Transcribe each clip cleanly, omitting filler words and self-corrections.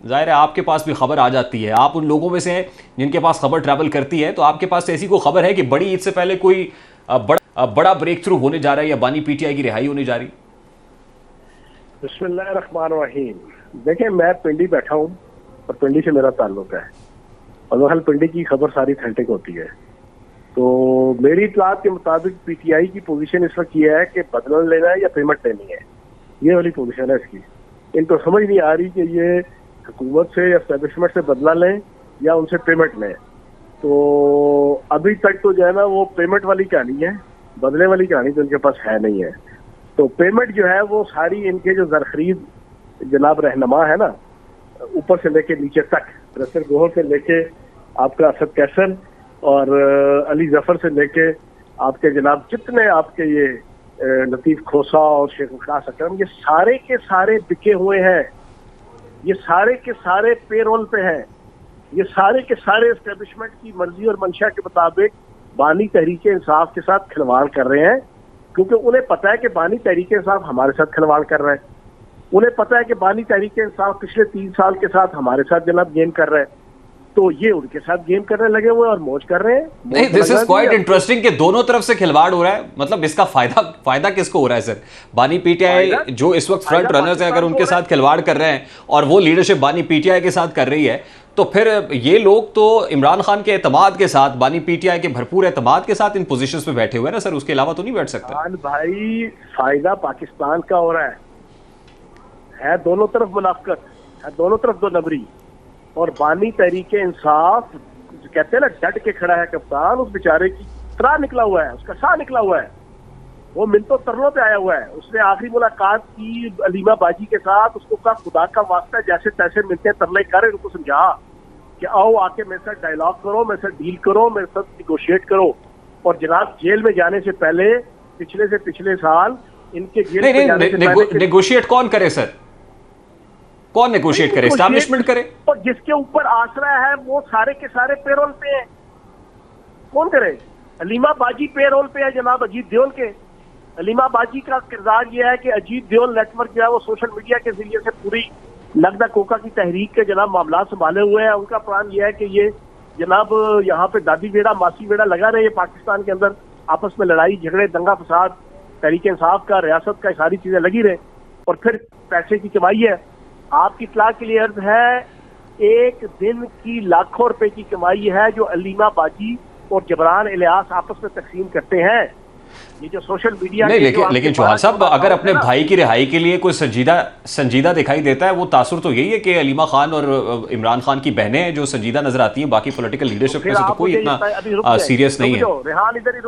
जाहिर है आपके पास भी खबर आ जाती है, आप उन लोगों में से हैं जिनके पास खबर ट्रैवल करती है, तो आपके पास ऐसी कोई खबर है कि बड़ी ईद से पहले कोई बड़ा ब्रेक थ्रू होने जा रहा है या बानी पीटीआई की रिहाई होने जा रही? बिस्मिल्लाहिर्रहमानिर्रहीम। देखिए, मैं पिंडी बैठा हूँ और पिंडी से मेरा ताल्लुक है और वह पिंडी की खबर सारी ऑथेंटिक होती है। तो मेरी इत्तलात के मुताबिक पीटीआई की पोजीशन इस वक्त ये है कि बदला लेना है या पेमेंट लेनी है, ये वाली पोजीशन है इसकी। इनको समझ नहीं आ रही कि ये हुकूमत से या एस्टेब्लिशमेंट से बदला लें या उनसे पेमेंट लें। तो अभी तक तो जो है ना वो पेमेंट वाली कहानी है, बदले वाली कहानी तो इनके पास है नहीं है। तो पेमेंट जो है वो सारी इनके जो ज़रख़रीद जनाब रहनुमा है ना, ऊपर से लेके नीचे तक, रसर गोहर से लेके आपका असद कैसर और अली जफर से लेके आपके जनाब जितने आपके ये लतीफ़ खोसा और शेख मुख्तार अकरम, ये सारे के सारे बिके हुए हैं, ये सारे के सारे पेरोल पे हैं, ये सारे के सारे एस्टेब्लिशमेंट की मर्जी और मंशा के मुताबिक बानी तहरीक इंसाफ के साथ खिलवाड़ कर रहे हैं। क्योंकि उन्हें पता है कि बानी तहरीक इंसाफ हमारे साथ खिलवाड़ कर रहा है, उन्हें पता है कि बानी तहरीक इंसाफ पिछले 3 साल के साथ हमारे साथ जनाब गेम कर रहे हैं, तो ये उनके साथ गेम करने लगे हुए और मौज कर रहे हैं। नहीं, दिस इज क्वाइट इंटरेस्टिंग कि दोनों तरफ से खिलवाड़ हो रहा है। मतलब इसका फायदा किसको हो रहा है सर? बानी पीटीआई जो इस वक्त फ्रंट रनर्स है, अगर उनके साथ खिलवाड़ कर रहे हैं और वो लीडरशिप बानी पीटीआई के साथ कर रही है, तो फिर ये लोग तो इमरान खान के एतमाद के साथ, बानी पीटीआई के भरपूर एतमाद के साथ इन पोजीशंस पे बैठे हुए हैं ना सर, उसके अलावा तो नहीं बैठ सकते। भाई, फायदा पाकिस्तान का हो रहा है दोनों तरफ मुनाफकत है, दोनों तरफ दो नबरी। और बानी तहरीक इंसाफ कहते हैं ना, डट के खड़ा है कप्तान, उस बेचारे की त्राह निकला हुआ है, उसका साह निकला हुआ है, वो मिनटों तरलों पे आया हुआ है। उसने आखिरी मुलाकात की अलीमा बाजी के साथ, उसको कहा खुदा का वास्ता जैसे तैसे मिलते तरले कर, उनको समझा कि आओ आके मेरे साथ डायलॉग करो, मेरे साथ डील करो, मेरे साथ निगोशिएट करो। और जनाब जेल में जाने से पहले पिछले साल इनके जेल में जाने से पहले नेगोशिएट कौन करे सर? कौन नेगोशिएट करे? एस्टैब्लिशमेंट करे। और जिसके ऊपर आसरा है वो सारे के सारे पेरोल पे हैं, कौन करे? अलीमा बाजी पेरोल पे है जनाब अजीत देओल के। अलीमा बाजी का किरदार यह है कि अजीत देओल नेटवर्क जो है वो सोशल मीडिया के जरिए से पूरी नगदा कोका की तहरीक के जनाब मामला संभाले हुए हैं। उनका प्लान यह है कि ये जनाब यहाँ पे दादी बेड़ा मासी बेड़ा लगा रहे, पाकिस्तान के अंदर आपस में लड़ाई झगड़े दंगा फसाद तहरीक इंसाफ का रियासत का सारी चीजें लगी रहे और फिर पैसे की कमाई है। आपकी इत्तला के लिए अर्ज है, एक दिन की लाखों रुपए की कमाई है जो अलीमा बाजी और जबरान इलियास आपस में तकसीम करते हैं। ये जो सोशल मीडिया नहीं, लेकिन चौहान साहब, अगर अपने भाई की रिहाई के लिए कोई संजीदा दिखाई देता है, वो तासुर तो यही है कि अलीमा खान और इमरान खान की बहनें हैं जो संजीदा नजर आती हैं, बाकी पॉलिटिकल लीडरशिप में से तो कोई इतना सीरियस नहीं है। रेहान इधर ही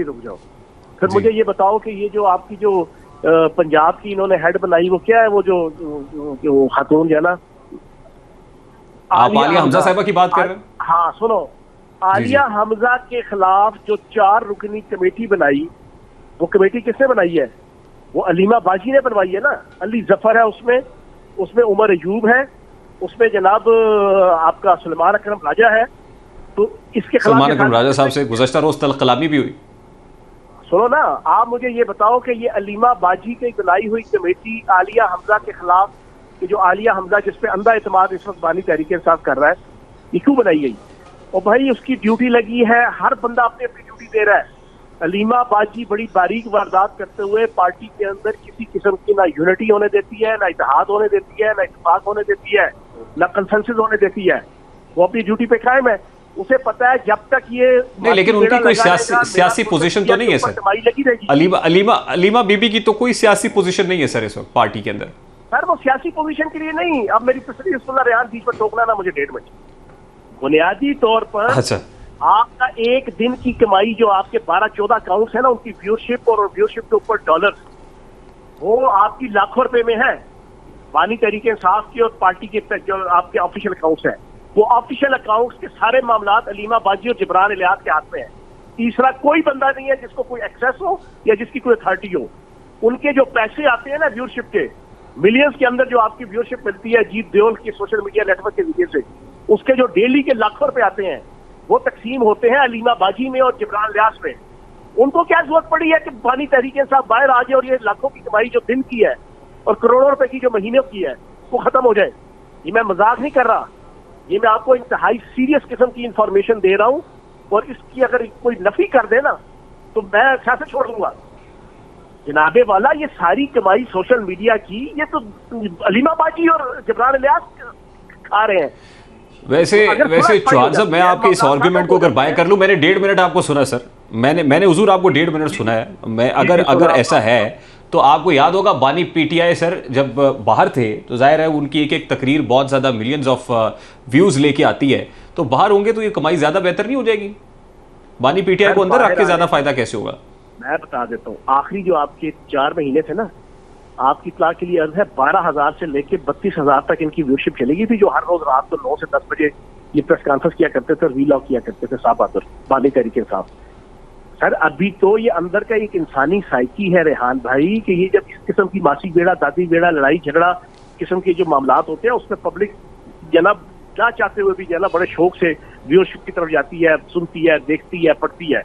रुक जाओ। फिर मुझे ये बताओ कि ये जो आपकी जो पंजाब की इन्होंने हेड बनाई वो क्या है? वो जो खातून जो है ना, आलिया हमजा साहिबा की बात कर रहे हैं? हाँ सुनो, आलिया हमजा के खिलाफ जो 4 रुकनी कमेटी बनाई, वो कमेटी किसने बनाई है? वो अलीमा बाजी ने बनवाई है ना। अली जफर है उसमें उमर अयूब है, उसमें जनाब आपका सलमान अकरम राजा है। तो इसके खिलाफ सलमान अकरम राजा साहब से गुज़श्ता रोज तलब कलामी भी हुई। सुनो ना, आप मुझे ये बताओ कि ये अलीमा बाजी की बनाई हुई कमेटी आलिया हमजा के खिलाफ, कि जो आलिया हमजा जिसपे अंधा इत्मीनान इस वक्त बानी तहरीक इंसाफ कर रहा है, ये क्यों बनाई गई? और भाई उसकी ड्यूटी लगी है, हर बंदा अपनी अपनी ड्यूटी दे रहा है। अलीमा बाजी बड़ी बारीक वारदात करते हुए पार्टी के अंदर किसी किस्म की ना यूनिटी होने देती है, ना इत्तेहाद होने देती है, ना इत्तेफाक होने देती है, ना कंसेंसस होने देती है। वो अपनी ड्यूटी पे कायम है। उसे पता है जब तक ये नहीं, लेकिन उनकी कोई सियासी पोजीशन तो नहीं है सर। अलीमा बीबी की तो कोई सियासी पोजीशन नहीं है सर इस वक्त पार्टी के अंदर। सर वो सियासी पोजीशन के लिए नहीं। अब मेरी तस्वीर सुनना रेहान, बीच में टोकना ना मुझे 1.5 मिनट। बुनियादी तौर पर आपका एक दिन की कमाई जो आपके 12-14 अकाउंट्स है ना, उनकी व्यूअरशिप और व्यूअरशिप के ऊपर डॉलर, वो आपकी लाखों रुपए में है। बानी तहरीक इंसाफ की और पार्टी के जो आपके ऑफिशियल अकाउंट्स है, वो ऑफिशियल अकाउंट्स के सारे मामलात अलीमा बाजी और जबरान इलियास के हाथ में है। तीसरा कोई बंदा नहीं है जिसको कोई एक्सेस हो या जिसकी कोई अथॉरिटी हो। उनके जो पैसे आते हैं ना व्यूअरशिप के, मिलियंस के अंदर जो आपकी व्यूअरशिप मिलती है जीत देओल की सोशल मीडिया नेटवर्क के जरिए से, उसके जो डेली के लाखों रुपए आते हैं वो तकसीम होते हैं अलीमा बाजी में और जबरान इलियास में। उनको क्या जरूरत पड़ी है कि बानी तहरीक इंसाफ बाहर आ जाए और ये लाखों की कमाई जो दिन की है और करोड़ों रुपए की जो महीने की है वो खत्म हो जाए? ये मैं मजाक नहीं कर रहा, ये मैं आपको इंतहाई सीरियस किस्म की इंफॉर्मेशन दे रहा हूं, और इसकी अगर कोई नफी कर दे ना तो मैं सियासत छोड़ दूंगा। जनाबे वाला, ये सारी कमाई सोशल मीडिया की, ये तो अलीमा बाजी और जबरान इलियास खा रहे हैं। वैसे चौहान साहब, मैं आपके इस आर्गुमेंट को अगर बाय कर लूं, मैंने 1.5 मिनट आपको सुना सर, मैंने हुजूर आपको 1.5 मिनट सुना है। मैं अगर ऐसा है तो आपको याद होगा बानी पीटीआई सर जब बाहर थे तो जाहिर है उनकी एक एक तकरीर बहुत ज्यादा मिलियंस ऑफ व्यूज लेके आती है, तो बाहर होंगे तो ये कमाई ज्यादा बेहतर नहीं हो जाएगी? बानी पीटीआई को अंदर रख के ज्यादा फायदा कैसे होगा? मैं बता देता हूँ, आखिरी जो आपके 4 महीने थे ना, आपकी इत्तला के लिए अर्ज है 12,000 से लेके 32,000 तक इनकी व्यूशिप चलेगी थी, जो हर रोज रात को 9 से 10 बजे ये प्रेस कॉन्फ्रेंस किया करते थे और वीलॉग किया करते थे साहब आदर बानी तरीके साहब। सर अभी तो ये अंदर का एक इंसानी साइकी है रेहान भाई, कि ये जब इस किस्म की मासी बेड़ा दादी बेड़ा लड़ाई झगड़ा किस्म के जो मामलात होते हैं उसमें पब्लिक जनाब क्या चाहते हुए भी जना बड़े शौक से व्यूअरशिप की तरफ जाती है, सुनती है, देखती है, पढ़ती है।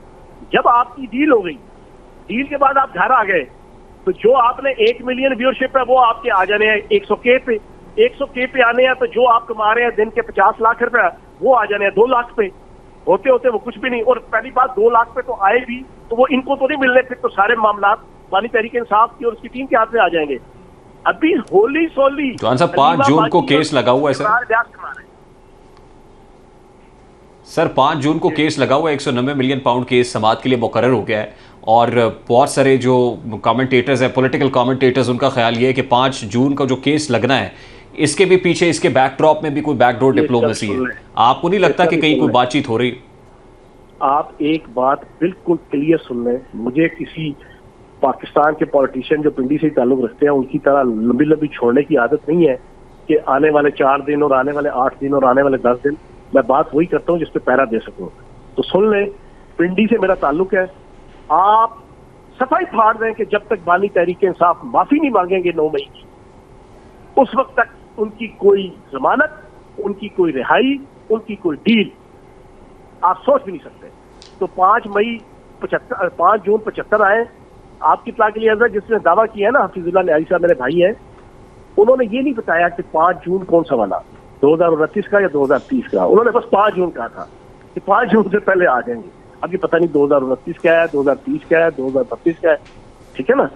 जब आपकी डील हो गई, डील के बाद आप घर आ गए, तो जो आपने 1 मिलियन व्यूअरशिप है वो आपके आ जाने हैं 100K पे, 100K पे आने हैं, तो जो आप कमा रहे हैं दिन के 50 लाख रुपए वो आ जाने हैं 2 लाख पे, होते होते वो कुछ भी नहीं। और पहली बात 2 लाख पे तो आए भी तो वो इनको तो नहीं मिलने, फिर तो सारे मामलात बानी तहरीक इंसाफ की और उसकी टीम के हाथ में आ जाएंगे। अभी होली सोली जॉन साहब 5 जून को केस लगा हुआ है सर 5 जून को केस लगा हुआ है, 190 मिलियन पाउंड केस समात के लिए मुकर्रर हो गया है। और बहुत सारे जो कमेंटेटर्स हैं, पॉलिटिकल कमेंटेटर्स, उनका ख्याल ये है कि 5 जून का जो केस लगना है इसके भी पीछे, इसके बैकड्रॉप में भी कोई बैकडोर डिप्लोमेसी है। आपको नहीं लगता कि कहीं कोई बातचीत हो रही? आप एक बात बिल्कुल क्लियर सुन लें, मुझे किसी पाकिस्तान के पॉलिटिशियन जो पिंडी से ताल्लुक रखते हैं उनकी तरह लंबी लंबी छोड़ने की आदत नहीं है कि आने वाले 4 दिन और आने वाले 8 दिन और आने वाले 10 दिन। मैं बात वही करता हूँ जिस पे पैरा दे सकूं। तो सुन लें, पिंडी से मेरा ताल्लुक है, आप सफाई फाड़ दें कि जब तक बानी तहरीक इंसाफ माफी नहीं मांगेंगे 9 मई की, उस वक्त तक उनकी कोई जमानत, उनकी कोई रिहाई, उनकी कोई डील आप सोच भी नहीं सकते। तो 5 जून 75 आए, आपकी इत्तला के लिए अर्ज है, जिसने दावा किया है ना हफीजुल्लाह न्याजी साहब मेरे भाई हैं, उन्होंने ये नहीं बताया कि 5 जून कौन सा वाला, 2029 का या 2030 का, उन्होंने बस 5 जून कहा था कि 5 जून से पहले आ जाएंगे। अब ये पता नहीं 2029 क्या है, 2030 क्या है, 2032 क्या है, ठीक है ना।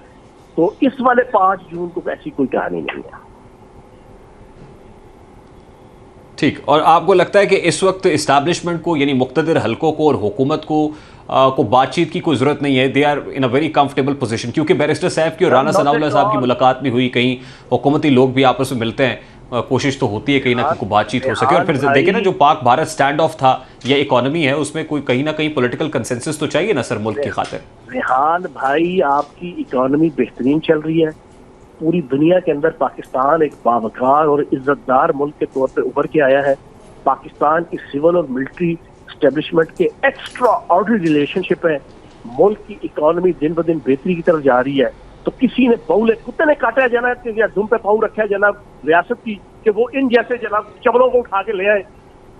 तो इस वाले 5 जून को ऐसी कोई कहानी नहीं है। ठीक, और आपको लगता है कि इस वक्त इस्टेब्लिशमेंट को, यानी मुक्तदिर हलकों को और हुकूमत को बातचीत की कोई जरूरत नहीं है? They are in a very comfortable position, क्योंकि बैरिस्टर साहब की और राना सनाउल्लाह साहब की मुलाकात भी हुई, कहीं हुकूमती लोग भी आपस में मिलते हैं, कोशिश तो होती है कहीं ना कहीं बातचीत हो सके। और फिर देखिए ना, जो पाक भारत स्टैंड ऑफ था या इकोनॉमी है, उसमें कोई कहीं ना कहीं पॉलिटिकल कंसेंसस तो चाहिए ना सर मुल्क की खातिर। रेहान भाई, आपकी इकोनॉमी बेहतरीन चल रही है, पूरी दुनिया के अंदर पाकिस्तान एक बावकार और इज्जतदार मुल्क के तौर पे उभर के आया है। पाकिस्तान की सिविल और मिलिट्री एस्टेब्लिशमेंट के एक्स्ट्रा ऑर्डिनरी रिलेशनशिप है, मुल्क की इकोनॉमी दिन ब दिन बेहतरी की तरफ जा रही है। तो किसी ने पौले कुत्ते ने काटा है जनाब, या दुम पे पाँव रखा है जनाब रियासत की, कि वो इन जैसे जनाब चबलों को उठा के ले आए,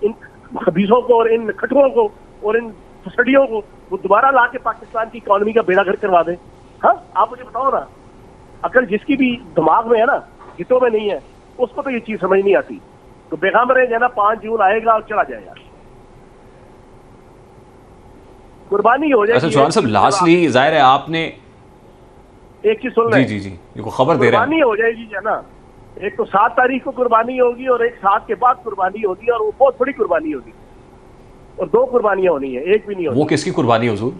इन खबीजों को और इन खटरों को और इन फसड़ियों को वो दोबारा ला के पाकिस्तान की इकोनॉमी का बेड़ा गर्क करवा दें। हाँ, आप मुझे बताओ ना, अकल जिसकी भी दिमाग में है ना, हितों में नहीं है, उसको तो ये चीज समझ नहीं आती। तो बेगम रहे जाना 5 जून आएगा और चला जाएगा, कुर्बानी हो जाएगी। अच्छा चौहान साहब, लास्टली जाहिर है आपने एक चीज सुन जी जी जी ये खबर दे रहे हैं, कुर्बानी हो जाएगी है ना। एक तो 7 तारीख को कुर्बानी होगी और एक 7 के बाद कुर्बानी होगी, और वो बहुत बड़ी कुर्बानी होगी, और 2 कुर्बानियां होनी है, एक भी नहीं होगी। वो किसकी कुर्बानी है हुजूर?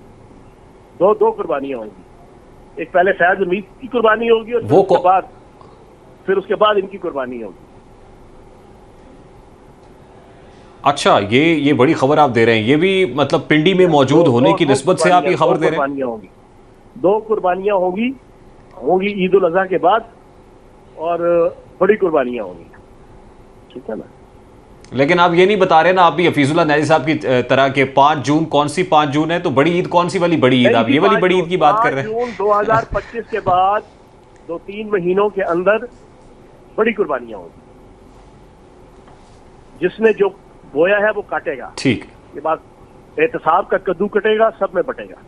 दो कुर्बानियां होंगी। एक पहले फैज उम्मीद की कुर्बानी होगी और फिर उसके बाद इनकी कुर्बानी होगी। अच्छा, ये बड़ी खबर आप दे रहे हैं, ये भी मतलब पिंडी में मौजूद होने की निस्बत से आप ये खबर दे रहे हैं? 2 कुर्बानियां होंगी ईद उल अजहा के बाद, और बड़ी कुर्बानियां होंगी, ठीक है ना। लेकिन आप ये नहीं बता रहे ना, आप भी हफीजुल्लाह न्याजी साहब की तरह के 5 जून कौन सी 5 जून है, तो बड़ी ईद कौन सी वाली बड़ी ईद? आप ये वाली बड़ी ईद की बात कर रहे हैं? 5 जून 2025 के बाद 2-3 महीनों के अंदर बड़ी कुर्बानियां होंगी। जिसने जो बोया है वो काटेगा। ठीक, ये बात, एहतसाब का कद्दू कटेगा, सब में बटेगा।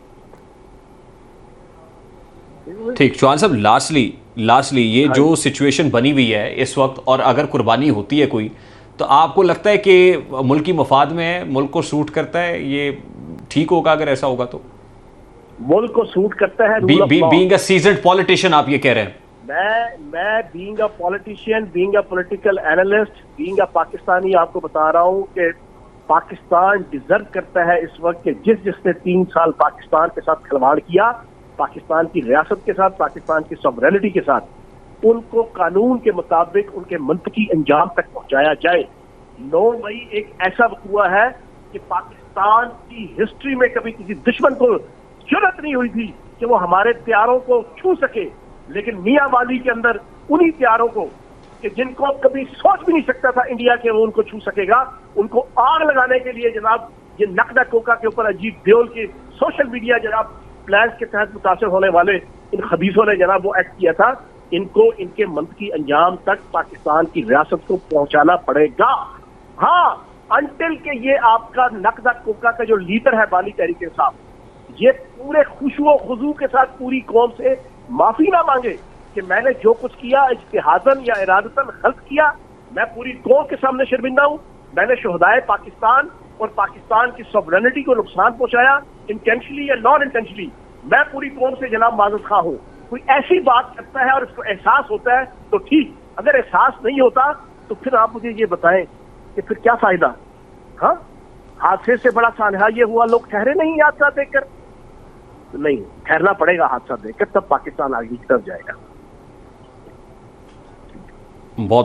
ठीक। चौहान साहब, लास्टली लास्टली ये जो सिचुएशन बनी हुई है इस वक्त, और अगर कुर्बानी होती है कोई, तो आपको लगता है कि मुल्क की मफाद में है, मुल्क को सूट करता है, ये ठीक होगा अगर ऐसा होगा तो? मुल्क को सूट करता है rule of law. Being a seasoned politician आप ये कह रहे हैं? मैं being a politician, being a political analyst, being a Pakistani आपको बता रहा हूं कि पाकिस्तान डिजर्व करता है इस वक्त कि जिसने 3 साल पाकिस्तान के साथ खिलवाड़ किया, पाकिस्तान की रियासत के साथ, पाकिस्तान की सॉवरेनिटी के साथ, उनको कानून के मुताबिक उनके मंतकी अंजाम तक पहुंचाया जाए। 9 मई एक ऐसा वक़्त है कि पाकिस्तान की हिस्ट्री में कभी किसी दुश्मन को जुर्रत नहीं हुई थी कि वो हमारे प्यारों को छू सके, लेकिन मियां वाली के अंदर उन्हीं प्यारों को कि जिनको कभी सोच भी नहीं सकता था इंडिया के वो उनको छू सकेगा, उनको आग लगाने के लिए जनाब ये नकदा कोका के ऊपर अजीब देओल के सोशल मीडिया जनाब प्लान के तहत मुतासर होने वाले इन खबीसों ने जनाब वो एक्ट किया था। इनको इनके मंतकी अंजाम तक पाकिस्तान की रियासत को पहुंचाना पड़ेगा। हाँ, अंटिल के ये आपका नकदा कोका का जो लीडर है बानी तहरीक साहब, ये पूरे खुशू खुजू के साथ पूरी कौम से माफी ना मांगे कि मैंने जो कुछ किया इज्तिहादन या इरादतन गलत किया, मैं पूरी कौम के सामने शर्मिंदा हूं, मैंने शोहदाए पाकिस्तान और पाकिस्तान की सॉवरेनिटी को नुकसान पहुंचाया, इंटेंशनली या नॉन इंटेंशनली, मैं पूरी कौम से जनाब माजूद खा हूं। कोई ऐसी बात करता है और इसको एहसास होता है तो ठीक, अगर एहसास नहीं होता तो फिर आप मुझे ये बताएं कि फिर क्या फायदा? हाँ, हादसे से बड़ा सानहा ये हुआ, लोग ठहरे नहीं हादसा देखकर? नहीं, ठहरना पड़ेगा हादसा देखकर, तब पाकिस्तान आगे की तरफ जाएगा। बहुत